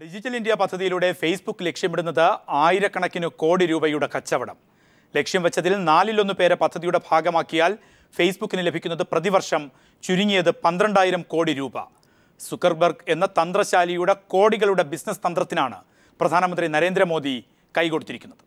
Digital India പദ്ധതിയിലൂടെ Facebook ലക്ഷ്യമിടുന്നത് ആയിരക്കണക്കിന് കോടി രൂപയുടെ കച്ചവടം. ലക്ഷ്യം വെച്ചതിൽ 1/4 പേരെ പദ്ധതിയുടെ ഭാഗമാക്കിയാൽ ഫേസ്ബുക്കിന് ലഭിക്കുന്നത് പ്രതിവർഷം ചുരുങ്ങിയത് 12,000 കോടി രൂപ. സുക്കർബർഗ് എന്ന തന്ത്രശാലിയുടെ കോടികളുടെ ബിസിനസ് തന്ത്രത്തിനാണ് പ്രധാനമന്ത്രി നരേന്ദ്രമോദി കൈകൊടുത്തിരിക്കുന്നത്.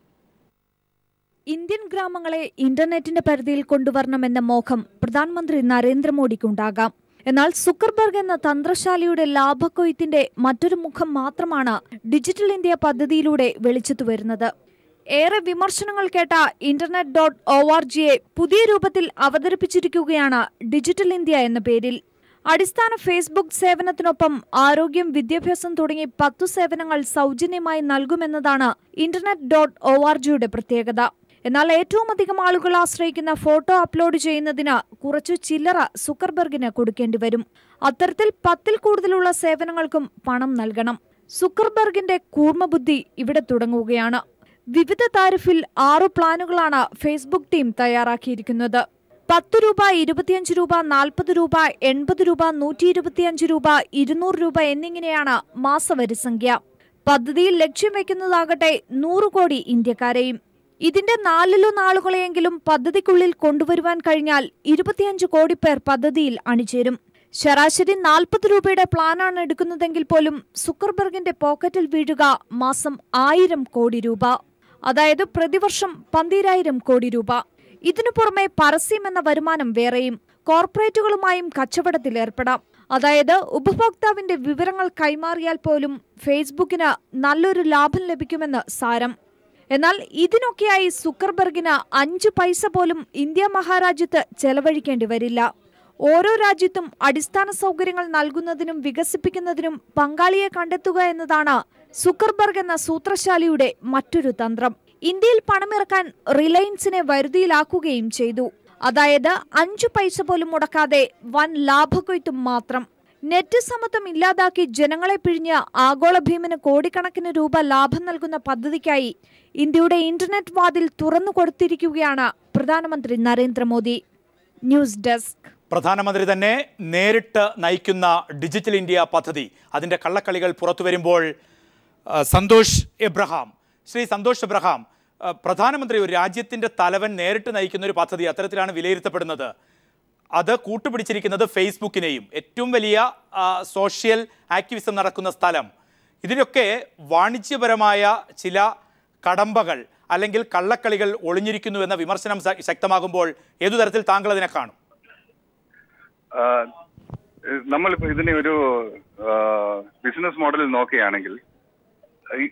ഇന്ത്യൻ ഗ്രാമങ്ങളെ ഇന്റർനെറ്റിന്റെ പരിധിയിൽ കൊണ്ടുവരണമെന്ന മോഹം പ്രധാനമന്ത്രി നരേന്ദ്രമോദിക്കുണ്ടാകാം. എന്നാൽ സുക്കർബർഗ് എന്ന തന്ത്രശാലിയുടെ ലാഭക്കൊയ്ത്തിന്റെ മറ്റൊരു മുഖം മാത്രമാണ് ഡിജിറ്റൽ ഇന്ത്യ പദ്ധതിയിലൂടെ വെളിച്ചത്തു വരുന്നത്. ഏറെ വിമർശനങ്ങൾ കേട്ട internet.orgയെ പുതിയ രൂപത്തിൽ അവതരിപ്പിച്ചിരിക്കുകയാണ് ഡിജിറ്റൽ ഇന്ത്യ എന്ന പേരിൽ. അടിസ്ഥാന ഫേസ്ബുക്ക് സേവനത്തിനൊപ്പം ആരോഗ്യം, വിദ്യാഭ്യാസം തുടങ്ങി 10 സേവനങ്ങൾ സൗജന്യമായി നൽകുമെന്നതാണ് internet.orgയുടെ പ്രത്യേകത. എന്നാൽ ഏറ്റവും അധികം ആളുകൾ ആശ്രയിക്കുന്ന ഫോട്ടോ അപ്ലോഡ് ചെയ്യുന്നതിന് കുറച്ചു ചില്ലറ സുക്കർബർഗിന് കൊടുക്കേണ്ടി വരും. അത്തരത്തിൽ 10ൽ കൂടുതലുള്ള സേവനങ്ങൾക്കും പണം നൽകണം. സുക്കർബർഗിന്റെ കൂർമ്മബുദ്ധി ഇവിടെ തുടങ്ങുകയാണ്. വിവിധ താരിഫിൽ 6 പ്ലാനുകളാണ് ഫേസ്ബുക്ക് ടീം തയ്യാറാക്കിയിരിക്കുന്നത്. 10 രൂപ, 25 രൂപ, 40 രൂപ, 80 രൂപ, 125 രൂപ, 200 രൂപ എന്നിങ്ങനെയാണ് മാസവരിസംഖ്യ. പദ്ധതിയിൽ ലക്ഷ്യം വയ്ക്കുന്നതാകട്ടെ 100 കോടി ഇന്ത്യക്കാരെയും. ഇതിന്റെ 4 ആളുകളെയെങ്കിലും പദ്ധതിക്കുള്ളിൽ കൊണ്ടുവരുവാൻ കഴിഞ്ഞാൽ 25 കോടി പേർ പദ്ധതിയിൽ അണിചേരും. ശരാശരി 40 രൂപയുടെ പ്ലാനാണ് എടുക്കുന്നതെങ്കിൽ പോലും സുക്കർബർഗിന്റെ പോക്കറ്റിൽ വീഴുക മാസം 1000 കോടി രൂപ, അതായത് പ്രതിവർഷം 12,000 കോടി രൂപ. ഇതിനു പുറമെ പരസ്യം എന്ന വരുമാനം വേറെയും. കോർപ്പറേറ്റുകളുമായും കച്ചവടത്തിൽ ഏർപ്പെടാം. അതായത് ഉപഭോക്താവിന്റെ വിവരങ്ങൾ കൈമാറിയാൽ പോലും ഫേസ്ബുക്കിന് നല്ലൊരു ലാഭം ലഭിക്കുമെന്ന് സാരം. എന്നാൽ ഇതിനൊക്കെയായി സുക്കർബർഗിന് 5 പൈസ പോലും ഇന്ത്യ മഹാരാജ്യത്ത് ചെലവഴിക്കേണ്ടി വരില്ല. ഓരോ രാജ്യത്തും അടിസ്ഥാന സൗകര്യങ്ങൾ നൽകുന്നതിനും വികസിപ്പിക്കുന്നതിനും പങ്കാളിയെ കണ്ടെത്തുക എന്നതാണ് സുക്കർബർഗ് എന്ന സൂത്രശാലിയുടെ മറ്റൊരു തന്ത്രം. ഇന്ത്യയിൽ പണമിറക്കാൻ റിലയൻസിനെ വരുതിയിലാക്കുകയും ചെയ്തു. അതായത് 5 പൈസ പോലും മുടക്കാതെ വൻ ലാഭക്കൊയ്ത്തും മാത്രം. നെറ്റ് സമത്വം ഇല്ലാതാക്കി ജനങ്ങളെ പിഴിഞ്ഞ് ആഗോള ഭീമന് കോടിക്കണക്കിന് രൂപ ലാഭം നൽകുന്ന പദ്ധതിക്കായി ഇന്ത്യയുടെ ഇന്റർനെറ്റ് വാതിൽ തുറന്നു കൊടുത്തിരിക്കുകയാണ് പ്രധാനമന്ത്രി നരേന്ദ്രമോദി. News desk. പ്രധാനമന്ത്രി തന്നെ നേരിട്ട് നയിക്കുന്ന ഡിജിറ്റൽ ഇന്ത്യ പദ്ധതി, അതിൻ്റെ കള്ളക്കളികൾ പുറത്തു വരുമ്പോൾ സന്തോഷ് എബ്രഹാം, ശ്രീ സന്തോഷ് എബ്രഹാം, പ്രധാനമന്ത്രി ഒരു രാജ്യത്തിൻ്റെ തലവൻ നേരിട്ട് നയിക്കുന്ന ഒരു പദ്ധതി അത്തരത്തിലാണ് വിലയിരുത്തപ്പെടുന്നത്. അത് കൂട്ടുപിടിച്ചിരിക്കുന്നത് ഫേസ്ബുക്കിനെയും, ഏറ്റവും വലിയ സോഷ്യൽ ആക്ടിവിസം നടക്കുന്ന സ്ഥലം. ഇതിലൊക്കെ വാണിജ്യപരമായ ചില കടമ്പകൾ അല്ലെങ്കിൽ കള്ളക്കളികൾ ഒളിഞ്ഞിരിക്കുന്നു എന്ന വിമർശനം ശക്തമാകുമ്പോൾ ഏതു തരത്തിൽ താങ്കൾ അതിനെ കാണും? നമ്മളിപ്പോൾ ഇതിനെ ഒരു ബിസിനസ് മോഡലിൽ നോക്കുകയാണെങ്കിൽ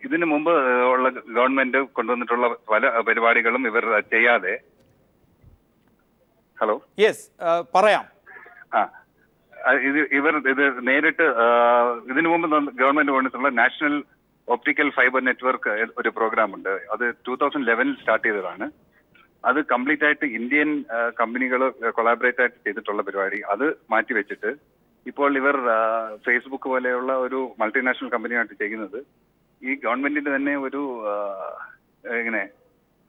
ഇതിനു മുമ്പ് ഉള്ള ഗവൺമെന്റ് കൊണ്ടുവന്നിട്ടുള്ള പല പരിപാടികളും ഇവർ ചെയ്യാതെ പറയാം. ഇവർ നേരിട്ട് ഇതിനു മുമ്പ് ഗവൺമെന്റ് കൊണ്ടിട്ടുള്ള നാഷണൽ ഒപ്റ്റിക്കൽ ഫൈബർ നെറ്റ്വർക്ക് ഒരു പ്രോഗ്രാം ഉണ്ട്. അത് 2011 സ്റ്റാർട്ട് ചെയ്തതാണ്. അത് കംപ്ലീറ്റ് ആയിട്ട് ഇന്ത്യൻ കമ്പനികൾ കൊളാബറേറ്റ് ആയിട്ട് ചെയ്തിട്ടുള്ള പരിപാടി. അത് മാറ്റിവെച്ചിട്ട് ഇപ്പോൾ ഇവർ ഫേസ്ബുക്ക് പോലെയുള്ള ഒരു മൾട്ടിനാഷണൽ കമ്പനിയായിട്ട് ചെയ്യുന്നത് ഈ ഗവൺമെന്റിന്റെ തന്നെ ഒരു ഇങ്ങനെ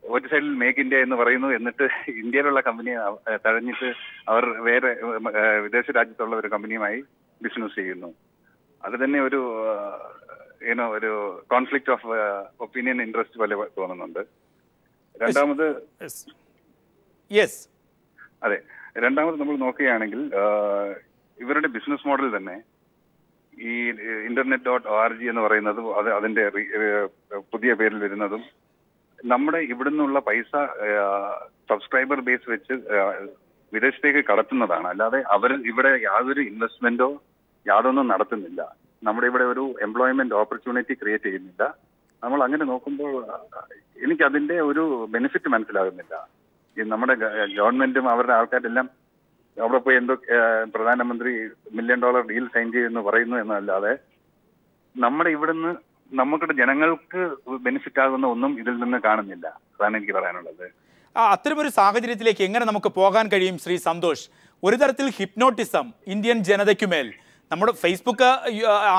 ഒരു സൈഡിൽ മേക്ക് ഇന്ത്യ എന്ന് പറയുന്നു, എന്നിട്ട് ഇന്ത്യയിലുള്ള കമ്പനിയെ തഴഞ്ഞിട്ട് അവർ വേറെ വിദേശ രാജ്യത്തുള്ള ഒരു കമ്പനിയുമായി ബിസിനസ് ചെയ്യുന്നു. അത് തന്നെ ഒരു ഒരു കോൺഫ്ലിക്റ്റ് ഓഫ് ഒപ്പീനിയൻ ഇൻട്രസ്റ്റ് പോലെ തോന്നുന്നുണ്ട്. രണ്ടാമത് നമ്മൾ നോക്കുകയാണെങ്കിൽ ഇവരുടെ ബിസിനസ് മോഡൽ തന്നെ ഈ internet.org എന്ന് പറയുന്നതും അതിന്റെ പുതിയ പേരിൽ വരുന്നതും നമ്മുടെ ഇവിടുന്നുള്ള പൈസ സബ്സ്ക്രൈബർ ബേസ് വെച്ച് വിദേശത്തേക്ക് കടത്തുന്നതാണ്. അല്ലാതെ അവർ ഇവിടെ യാതൊരു ഇൻവെസ്റ്റ്മെന്റോ യാതൊന്നും നടത്തുന്നില്ല. നമ്മുടെ ഇവിടെ ഒരു എംപ്ലോയ്മെന്റ് ഓപ്പർച്യൂണിറ്റി ക്രിയേറ്റ് ചെയ്യുന്നില്ല. നമ്മൾ അങ്ങനെ നോക്കുമ്പോൾ എനിക്ക് അതിന്റെ ഒരു ബെനിഫിറ്റ് മനസ്സിലാകുന്നില്ല. നമ്മുടെ ഗവൺമെന്റും അവരുടെ ആൾക്കാരെല്ലാം അവിടെ പോയി എന്തോ പ്രധാനമന്ത്രി $1 മില്യൺ ഡീൽ സൈൻ ചെയ്യുമെന്ന് പറയുന്നു എന്നല്ലാതെ നമ്മുടെ ഇവിടുന്ന് നമ്മുടെ ജനങ്ങൾക്ക് ബെനിഫിറ്റ് ആകുന്ന ഒന്നും ഇതിൽ നിന്ന് കാണുന്നില്ല. അതാണ് എനിക്ക് പറയാനുള്ളത്. അത്തരമൊരു സാഹചര്യത്തിലേക്ക് എങ്ങനെ നമുക്ക് പോകാൻ കഴിയും ശ്രീ സന്തോഷ്? ഒരു തരത്തിൽ ഹിപ്നോട്ടിസം ഇന്ത്യൻ ജനതയ്ക്കുമേൽ, നമ്മുടെ ഫേസ്ബുക്ക്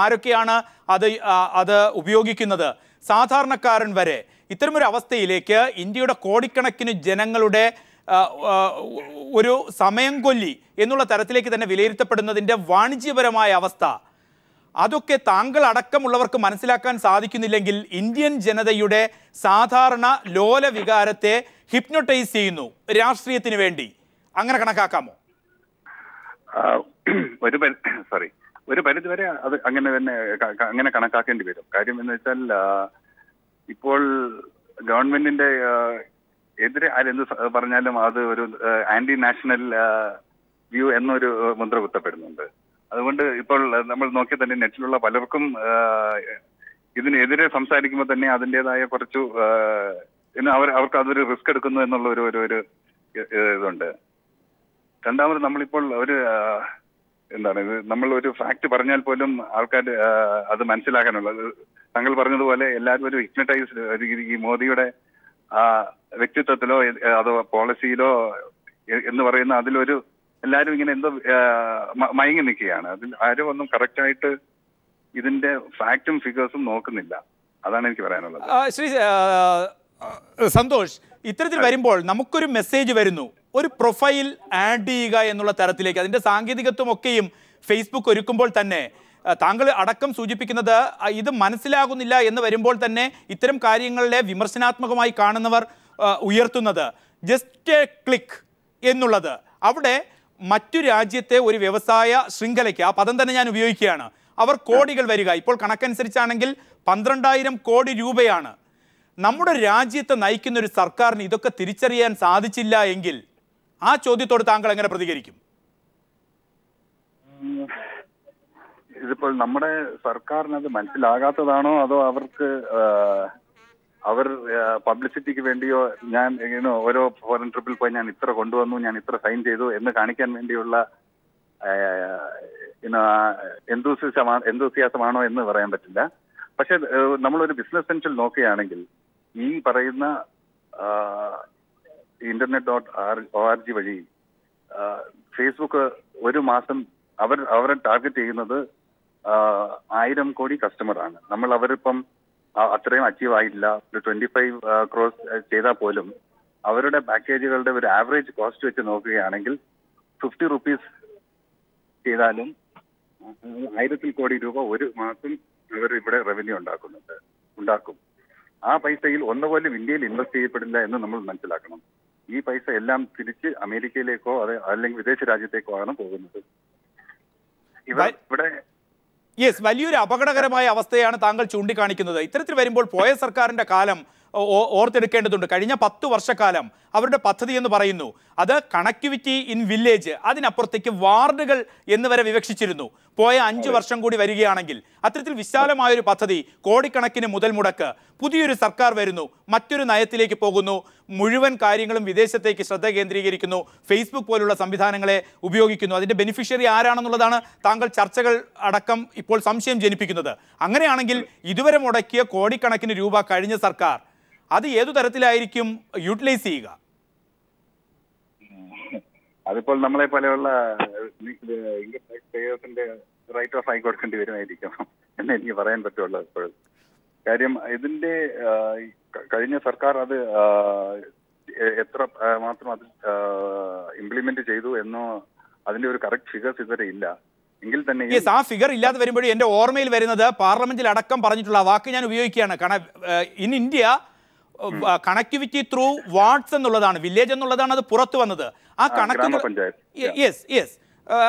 ആരൊക്കെയാണ് അത് ഉപയോഗിക്കുന്നത്, സാധാരണക്കാരൻ വരെ ഇത്തരമൊരു അവസ്ഥയിലേക്ക് ഇന്ത്യയുടെ കോടിക്കണക്കിന് ജനങ്ങളുടെ ഒരു സമയം കൊല്ലി എന്നുള്ള തരത്തിലേക്ക് തന്നെ വിലയിരുത്തപ്പെടുന്നതിൻ്റെ വാണിജ്യപരമായ അവസ്ഥ അതൊക്കെ താങ്കൾ അടക്കമുള്ളവർക്ക് മനസ്സിലാക്കാൻ സാധിക്കുന്നില്ലെങ്കിൽ ഇന്ത്യൻ ജനതയുടെ സാധാരണ ലോല വികാരത്തെ ഹിപ്നോട്ടൈസ് ചെയ്യുന്നു രാഷ്ട്രീയത്തിന് വേണ്ടി, അങ്ങനെ കണക്കാക്കാമോ? ഒരു പരിധിവരെ അത് അങ്ങനെ കണക്കാക്കേണ്ടി വരും. കാര്യം എന്ന് വെച്ചാൽ ഇപ്പോൾ ഗവൺമെന്റിന്റെ എതിരെ ആരെന്ത് പറഞ്ഞാലും അത് ഒരു ആന്റി നാഷണൽ വ്യൂ എന്നൊരു മുദ്ര കുത്തപ്പെടുന്നുണ്ട്. അതുകൊണ്ട് ഇപ്പോൾ നമ്മൾ നോക്കിയാൽ തന്നെ നെറ്റിലുള്ള പലർക്കും ഇതിനെതിരെ സംസാരിക്കുമ്പോൾ തന്നെ അതിൻ്റെതായ കുറച്ചു അവർക്ക് അതൊരു റിസ്ക് എടുക്കുന്നു എന്നുള്ള ഒരു ഇതുണ്ട്. രണ്ടാമത് നമ്മളിപ്പോൾ എന്താണ് ഇത്, നമ്മൾ ഒരു ഫാക്ട് പറഞ്ഞാൽ പോലും ആൾക്കാർ അത് മനസ്സിലാക്കാനുള്ളത് താങ്കൾ പറഞ്ഞതുപോലെ എല്ലാവരും ഒരു ഹിപ്നറ്റൈസ്ഡ് ഈ മോദിയുടെ വ്യക്തിത്വത്തിലോ അതോ പോളിസിയിലോ എന്ന് പറയുന്ന അതിലൊരു എല്ലാവരും ഇങ്ങനെ എന്തോ മയങ്ങി നിൽക്കുകയാണ്. അതിൽ ആരും ഒന്നും കറക്റ്റായിട്ട് ഇതിന്റെ ഫാക്റ്റും ഫിഗേഴ്സും നോക്കുന്നില്ല. അതാണ് എനിക്ക് പറയാനുള്ളത്. ശ്രീ സന്തോഷ്, ഇത്തരത്തിൽ വരുമ്പോൾ നമുക്കൊരു മെസ്സേജ് വരുന്നു, ഒരു പ്രൊഫൈൽ ആഡ് ചെയ്യുക എന്നുള്ള തരത്തിലേക്ക്. അതിൻ്റെ സാങ്കേതികത്വമൊക്കെയും ഫേസ്ബുക്ക് ഒരുക്കുമ്പോൾ തന്നെ താങ്കൾ അടക്കം സൂചിപ്പിക്കുന്നത് ഇത് മനസ്സിലാകുന്നില്ല എന്ന് വരുമ്പോൾ തന്നെ ഇത്തരം കാര്യങ്ങളെ വിമർശനാത്മകമായി കാണുന്നവർ ഉയർത്തുന്നത് ജസ്റ്റ് എ ക്ലിക്ക് എന്നുള്ളത്. അവിടെ മറ്റു രാജ്യത്തെ ഒരു വ്യവസായ ശൃംഖലയ്ക്ക്, ആ പദം തന്നെ ഞാൻ ഉപയോഗിക്കുകയാണ്, അവർ കോടികൾ വരിക, ഇപ്പോൾ കണക്കനുസരിച്ചാണെങ്കിൽ 12,000 കോടി രൂപയാണ്. നമ്മുടെ രാജ്യത്തെ നയിക്കുന്ന ഒരു സർക്കാരിന് ഇതൊക്കെ തിരിച്ചറിയാൻ സാധിച്ചില്ല എങ്കിൽ ആ ചോദ്യത്തോട് താങ്കൾ എങ്ങനെ പ്രതികരിക്കും? ഇതിപ്പോൾ നമ്മുടെ സർക്കാരിന് അത് മനസ്സിലാകാത്തതാണോ അതോ അവർ പബ്ലിസിറ്റിക്ക് വേണ്ടിയോ ഞാൻ ഓരോ ഫോറിൻ ട്രിപ്പിൽ പോയി ഞാൻ ഇത്ര കൊണ്ടുവന്നു, ഞാൻ ഇത്ര സൈൻ ചെയ്തു എന്ന് കാണിക്കാൻ വേണ്ടിയുള്ള എന്തൂസിയാസമാണോ എന്ന് പറയാൻ പറ്റില്ല. പക്ഷെ നമ്മളൊരു ബിസിനസ് സെൻസിൽ നോക്കുകയാണെങ്കിൽ ഈ പറയുന്ന internet.org വഴി ഫേസ്ബുക്ക് ഒരു മാസം അവരെ ടാർഗറ്റ് ചെയ്യുന്നത് 1000 കോടി കസ്റ്റമറാണ്. അവരിപ്പം അത്രയും അച്ചീവ് ആയില്ല, ഒരു 25 crores ചെയ്താൽ പോലും അവരുടെ പാക്കേജുകളുടെ ഒരു ആവറേജ് കോസ്റ്റ് വെച്ച് നോക്കുകയാണെങ്കിൽ 50 rupees ചെയ്താലും 1000 കോടി രൂപ ഒരു മാസം ഇവർ ഇവിടെ റവന്യൂ ഉണ്ടാക്കും. ആ പൈസയിൽ ഒന്നുപോലും ഇന്ത്യയിൽ ഇൻവെസ്റ്റ് ചെയ്യപ്പെടില്ല എന്ന് നമ്മൾ മനസ്സിലാക്കണം. ഈ പൈസ എല്ലാം തിരിച്ച് അമേരിക്കയിലേക്കോ അല്ലെങ്കിൽ വിദേശ രാജ്യത്തേക്കോ ആണ് പോകുന്നത്. ഇവിടെ വലിയൊരു അപകടകരമായ അവസ്ഥയാണ് താങ്കൾ ചൂണ്ടിക്കാണിക്കുന്നത്. ഇത്തരത്തിൽ വരുമ്പോൾ പോയ സർക്കാരിന്റെ കാലം ഓർത്തെടുക്കേണ്ടതുണ്ട്. കഴിഞ്ഞ 10 വർഷക്കാലം അവരുടെ പദ്ധതി എന്ന് പറയുന്നു അത് കണക്ടിവിറ്റി ഇൻ വില്ലേജ്, അതിനപ്പുറത്തേക്ക് വാർഡുകൾ എന്ന് വരെ വിവക്ഷിച്ചിരുന്നു. പോയ 5 വർഷം കൂടി വരികയാണെങ്കിൽ അത്തരത്തിൽ വിശാലമായൊരു പദ്ധതി, കോടിക്കണക്കിന് മുതൽ മുടക്ക്, പുതിയൊരു സർക്കാർ വരുന്നു, മറ്റൊരു നയത്തിലേക്ക് പോകുന്നു, മുഴുവൻ കാര്യങ്ങളും വിദേശത്തേക്ക് ശ്രദ്ധ കേന്ദ്രീകരിക്കുന്നു, ഫേസ്ബുക്ക് പോലുള്ള സംവിധാനങ്ങളെ ഉപയോഗിക്കുന്നു. അതിൻ്റെ ബെനിഫിഷ്യറി ആരാണെന്നുള്ളതാണ് താങ്കൾ ചർച്ചകൾ അടക്കം ഇപ്പോൾ സംശയം ജനിപ്പിക്കുന്നത്. അങ്ങനെയാണെങ്കിൽ ഇതുവരെ മുടക്കിയ കോടിക്കണക്കിന് രൂപ കഴിഞ്ഞ സർക്കാർ അത് ഏതു തരത്തിലായിരിക്കും യൂട്ടിലൈസ് ചെയ്യുക? അതിപ്പോൾ നമ്മളെ പോലെയുള്ള ഇൻകം ടാക്സ് പേയേഴ്സിന്റെ റൈറ്റ് ഓഫ് ആയി കൊടുക്കേണ്ടി വരുമായിരിക്കും എന്ന് എനിക്ക് പറയാൻ പറ്റുള്ളൂ ഇപ്പോഴും. കാര്യം ഇതിന്റെ കഴിഞ്ഞ സർക്കാർ അത് എത്ര മാത്രം അത് ഇംപ്ലിമെന്റ് ചെയ്തു എന്നോ അതിന്റെ ഒരു കറക്റ്റ് ഫിഗേഴ്സ് ഇതുവരെ ഇല്ല. എങ്കിൽ തന്നെ ആ ഫിഗർ ഇല്ലാതെ വരുമ്പോഴും എൻ്റെ ഓർമ്മയിൽ വരുന്നത് പാർലമെന്റിൽ അടക്കം പറഞ്ഞിട്ടുള്ള വാക്ക് ഞാൻ ഉപയോഗിക്കുകയാണ്. കാരണം in India connectivity through wards എന്നുള്ളതാണ്, വില്ലേജ് എന്നുള്ളതാണ് അത് പുറത്തു വന്നത്. ആ കണക്കുകൾ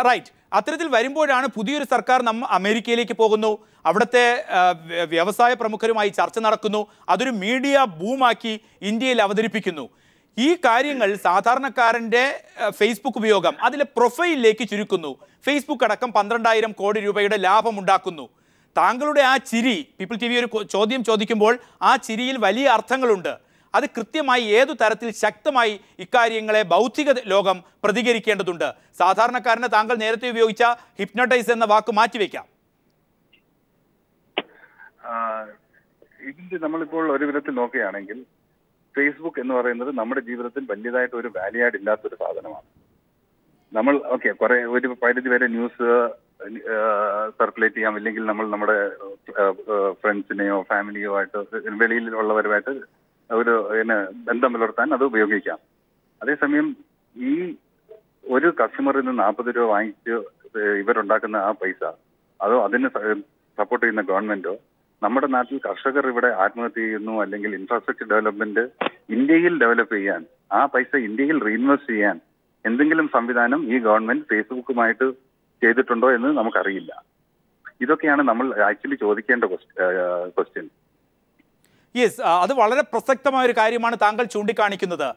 റൈറ്റ്. അത്തരത്തിൽ വരുമ്പോഴാണ് പുതിയൊരു സർക്കാർ അമേരിക്കയിലേക്ക് പോകുന്നു, അവിടുത്തെ വ്യവസായ പ്രമുഖരുമായി ചർച്ച നടക്കുന്നു, അതൊരു മീഡിയ ബൂമാക്കി ഇന്ത്യയിൽ അവതരിപ്പിക്കുന്നു. ഈ കാര്യങ്ങൾ സാധാരണക്കാരൻ്റെ ഫേസ്ബുക്ക് ഉപയോഗം അതിലെ പ്രൊഫൈലിലേക്ക് ചുരുക്കുന്നു. ഫേസ്ബുക്ക് അടക്കം 12,000 കോടി രൂപയുടെ ലാഭമുണ്ടാക്കുന്നു. താങ്കളുടെ ആ ചിരി, പീപ്പിൾ ടി വി ഒരു ചോദ്യം ചോദിക്കുമ്പോൾ ആ ചിരിയിൽ വലിയ അർത്ഥങ്ങളുണ്ട്. അത് കൃത്യമായി ഏതു തരത്തിൽ ശക്തമായി ഇക്കാര്യങ്ങളെ ബൗദ്ധിക ലോകം പ്രതികരിക്കേണ്ടതുണ്ട്. സാധാരണക്കാരനെ താങ്കൾ നേരത്തെ ഉപയോഗിച്ച ഹിപ്നോട്ടൈസ് എന്ന വാക്ക് മാറ്റിവെക്കാം. ഇതിന്റെ നമ്മളിപ്പോൾ ഒരു വിധത്തിൽ നോക്കുകയാണെങ്കിൽ ഫേസ്ബുക്ക് എന്ന് പറയുന്നത് നമ്മുടെ ജീവിതത്തിൽ വലിയതായിട്ട് ഒരു വാല്യൂ ആഡ് ഇല്ലാത്തൊരു സാധനമാണ്. നമ്മൾ കുറെ ഒരു പരിധി വരെ ന്യൂസ് സർക്കുലേറ്റ് ചെയ്യാം, ഇല്ലെങ്കിൽ നമ്മൾ നമ്മുടെ ഫ്രണ്ട്സിനെയോ ഫാമിലിയോ ആയിട്ട് വെളിയിലുള്ളവരുമായിട്ട് ഒരു ബന്ധം പുലർത്താൻ അത് ഉപയോഗിക്കാം. അതേസമയം ഈ ഒരു കസ്റ്റമറിൽ നിന്ന് 40 രൂപ വാങ്ങിച്ച് ഇവരുണ്ടാക്കുന്ന ആ പൈസ അതോ അതിന് സപ്പോർട്ട് ചെയ്യുന്ന ഗവൺമെന്റോ നമ്മുടെ നാട്ടിൽ കർഷകർ ഇവിടെ ആത്മഹത്യ ചെയ്യുന്നു, അല്ലെങ്കിൽ ഇൻഫ്രാസ്ട്രക്ചർ ഡെവലപ്മെന്റ് ഇന്ത്യയിൽ ഡെവലപ്പ് ചെയ്യാൻ, ആ പൈസ ഇന്ത്യയിൽ റീഇൻവെസ്റ്റ് ചെയ്യാൻ എന്തെങ്കിലും സംവിധാനം ഈ ഗവൺമെന്റ് ഫേസ്ബുക്കുമായിട്ട് ചെയ്തിട്ടുണ്ടോ എന്ന് നമുക്കറിയില്ല. ഇതൊക്കെയാണ് നമ്മൾ ആക്ച്വലി ചോദിക്കേണ്ട ക്വസ്റ്റ്യൻ. യെസ്, അത് വളരെ പ്രസക്തമായ ഒരു കാര്യമാണ് താങ്കൾ ചൂണ്ടിക്കാണിക്കുന്നത്.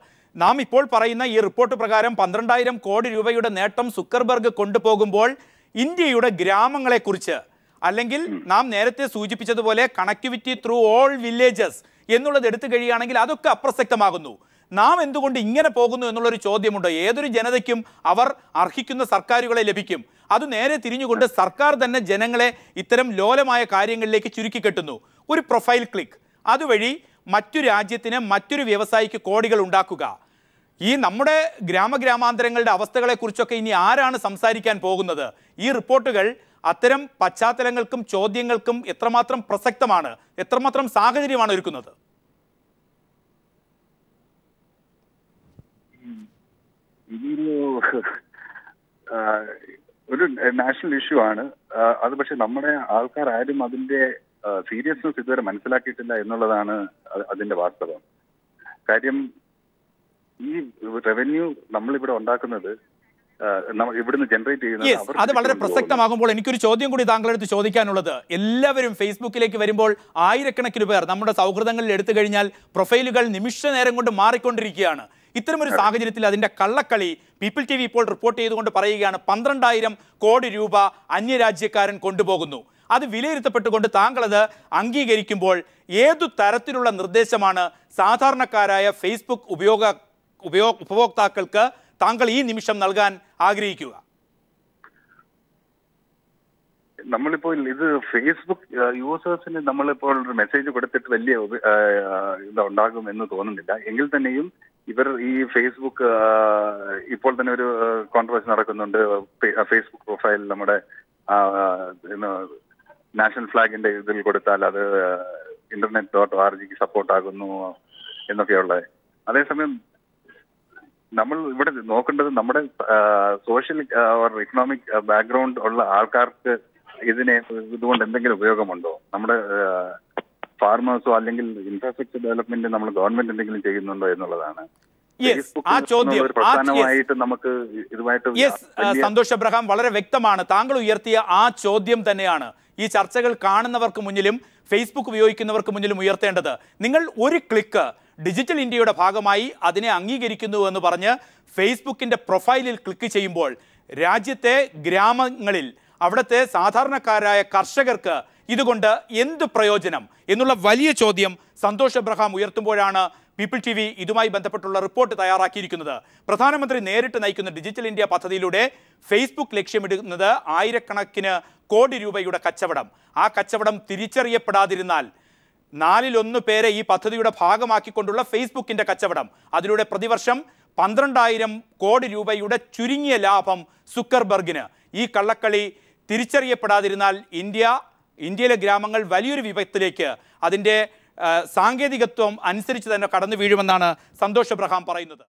നാം ഇപ്പോൾ പറയുന്ന ഈ റിപ്പോർട്ട് പ്രകാരം 12,000 കോടി രൂപയുടെ നേട്ടം സുക്കർബർഗ് കൊണ്ടുപോകുമ്പോൾ ഇന്ത്യയുടെ ഗ്രാമങ്ങളെക്കുറിച്ച്, അല്ലെങ്കിൽ നാം നേരത്തെ സൂചിപ്പിച്ചതുപോലെ കണക്ടിവിറ്റി ത്രൂ ഓൾ വില്ലേജസ് എന്നുള്ളത് എടുത്തു കഴിയുകയാണെങ്കിൽ അതൊക്കെ അപ്രസക്തമാകുന്നു. നാം എന്തുകൊണ്ട് ഇങ്ങനെ പോകുന്നു എന്നുള്ളൊരു ചോദ്യമുണ്ട്. ഏതൊരു ജനതയ്ക്കും അവർ അർഹിക്കുന്ന സർക്കാരുകളെ ലഭിക്കും. അത് നേരെ തിരിഞ്ഞുകൊണ്ട് സർക്കാർ തന്നെ ജനങ്ങളെ ഇത്തരം ലോലമായ കാര്യങ്ങളിലേക്ക് ചുരുക്കിക്കെട്ടുന്നു. ഒരു പ്രൊഫൈൽ ക്ലിക്ക്, അതുവഴി മറ്റു രാജ്യത്തിന്, മറ്റൊരു വ്യവസായിക്ക് കോടികൾ ഉണ്ടാക്കുക. ഈ നമ്മുടെ ഗ്രാമഗ്രാമാന്തരങ്ങളുടെ അവസ്ഥകളെക്കുറിച്ചൊക്കെ ഇനി ആരാണ് സംസാരിക്കാൻ പോകുന്നത്? ഈ റിപ്പോർട്ടുകൾ അത്തരം പശ്ചാത്തലങ്ങൾക്കും ചോദ്യങ്ങൾക്കും എത്രമാത്രം പ്രസക്തമാണ്, എത്രമാത്രം സാഹചര്യമാണ് ഒരുക്കുന്നത്? ഒരു നാഷണൽ ഇഷ്യൂ ആണ് അത്. പക്ഷെ നമ്മുടെ ആൾക്കാർ ആരും അതിന്റെ സീരിയസ്നെസ് ഇതുവരെ മനസ്സിലാക്കിയിട്ടില്ല എന്നുള്ളതാണ് അതിന്റെ വാസ്തവം. കാര്യം ഈ റവന്യൂ നമ്മളിവിടെ ഉണ്ടാക്കുന്നത്, ഇവിടുന്ന് ജനറേറ്റ് ചെയ്യുന്നത്. അത് വളരെ പ്രസക്തമാകുമ്പോൾ എനിക്കൊരു ചോദ്യം കൂടി താങ്കളെടുത്ത് ചോദിക്കാനുള്ളത്, എല്ലാവരും ഫേസ്ബുക്കിലേക്ക് വരുമ്പോൾ ആയിരക്കണക്കിന് പേർ നമ്മുടെ സൗഹൃദങ്ങളിൽ എടുത്തു കഴിഞ്ഞാൽ പ്രൊഫൈലുകൾ നിമിഷ നേരം കൊണ്ട് മാറിക്കൊണ്ടിരിക്കുകയാണ്. ഇത്തരമൊരു സാഹചര്യത്തിൽ അതിന്റെ കള്ളക്കളി പീപ്പിൾ TV ഇപ്പോൾ റിപ്പോർട്ട് ചെയ്തുകൊണ്ട് പറയുകയാണ് 12,000 കോടി രൂപ അന്യരാജ്യക്കാരൻ കൊണ്ടുപോകുന്നു. അത് വിലയിരുത്തപ്പെട്ടുകൊണ്ട് താങ്കൾ അത് അംഗീകരിക്കുമ്പോൾ ഏതു തരത്തിലുള്ള നിർദ്ദേശമാണ് സാധാരണക്കാരായ ഫേസ്ബുക്ക് ഉപഭോക്താക്കൾക്ക് താങ്കൾ ഈ നിമിഷം നൽകാൻ ആഗ്രഹിക്കുക? നമ്മളിപ്പോൾ ഇത് ഫേസ്ബുക്ക് യൂസേഴ്സിന് നമ്മളിപ്പോൾ ഒരു മെസ്സേജ് കൊടുത്തിട്ട് വലിയ ഇതുണ്ടാകും എന്ന് തോന്നുന്നില്ല. എങ്കിൽ തന്നെയും ഇവർ ഈ ഫേസ്ബുക്ക് ഇപ്പോൾ തന്നെ ഒരു കോൺട്രവേഴ്സി നടക്കുന്നുണ്ട്. ഫേസ്ബുക്ക് പ്രൊഫൈൽ നമ്മുടെ നാഷണൽ ഫ്ലാഗിന്റെ ഇതിൽ കൊടുത്താൽ അത് internet.org സപ്പോർട്ട് ആകുന്നു എന്നൊക്കെയുള്ള. അതേസമയം നമ്മൾ ഇവിടെ നോക്കേണ്ടത് നമ്മുടെ സോഷ്യൽ ഇക്കണോമിക് ബാക്ക്ഗ്രൗണ്ട് ഉള്ള ആൾക്കാർക്ക് ഇതുകൊണ്ട് എന്തെങ്കിലും ഉപയോഗമുണ്ടോ? നമ്മുടെ ഫാർമേഴ്സോ അല്ലെങ്കിൽ ഇൻഫ്രാസ്ട്രക്ചർ ഡെവലപ്മെന്റ് നമ്മൾ ഗവൺമെന്റ് എന്തെങ്കിലും ചെയ്യുന്നുണ്ടോ എന്നുള്ളതാണ്. സന്തോഷ് എബ്രഹാം, വളരെ വ്യക്തമാണ്. താങ്കൾ ഉയർത്തിയ ആ ചോദ്യം തന്നെയാണ് ഈ ചർച്ചകൾ കാണുന്നവർക്ക് മുന്നിലും ഫേസ്ബുക്ക് ഉപയോഗിക്കുന്നവർക്ക് മുന്നിലും ഉയർത്തേണ്ടത്. നിങ്ങൾ ഒരു ക്ലിക്ക് ഡിജിറ്റൽ ഇന്ത്യയുടെ ഭാഗമായി അതിനെ അംഗീകരിക്കുന്നു എന്ന് പറഞ്ഞ് ഫേസ്ബുക്കിൻ്റെ പ്രൊഫൈലിൽ ക്ലിക്ക് ചെയ്യുമ്പോൾ രാജ്യത്തെ ഗ്രാമങ്ങളിൽ അവിടുത്തെ സാധാരണക്കാരായ കർഷകർക്ക് ഇതുകൊണ്ട് എന്ത് പ്രയോജനം എന്നുള്ള വലിയ ചോദ്യം സന്തോഷ് എബ്രഹാം ഉയർത്തുമ്പോഴാണ് പീപ്പിൾ TV ഇതുമായി ബന്ധപ്പെട്ടുള്ള റിപ്പോർട്ട് തയ്യാറാക്കിയിരിക്കുന്നത്. പ്രധാനമന്ത്രി നേരിട്ട് നയിക്കുന്ന ഡിജിറ്റൽ ഇന്ത്യ പദ്ധതിയിലൂടെ ഫേസ്ബുക്ക് ലക്ഷ്യമിടുന്നത് ആയിരക്കണക്കിന് കോടി രൂപയുടെ കച്ചവടം. ആ കച്ചവടം തിരിച്ചറിയപ്പെടാതിരുന്നാൽ 1/4 പേരെ ഈ പദ്ധതിയുടെ ഭാഗമാക്കിക്കൊണ്ടുള്ള ഫേസ്ബുക്കിൻ്റെ കച്ചവടം, അതിലൂടെ പ്രതിവർഷം 12,000 കോടി രൂപയുടെ ചുരുങ്ങിയ ലാഭം സുക്കർബർഗിന്. ഈ കള്ളക്കളി തിരിച്ചറിയപ്പെടാതിരുന്നാൽ ഇന്ത്യയിലെ ഗ്രാമങ്ങൾ വലിയൊരു വിപത്തിലേക്ക് അതിൻ്റെ സാങ്കേതികത്വം അനുസരിച്ച് തന്നെ കടന്നു വീഴുമെന്നാണ് സന്തോഷ് എബ്രഹാം പറയുന്നത്.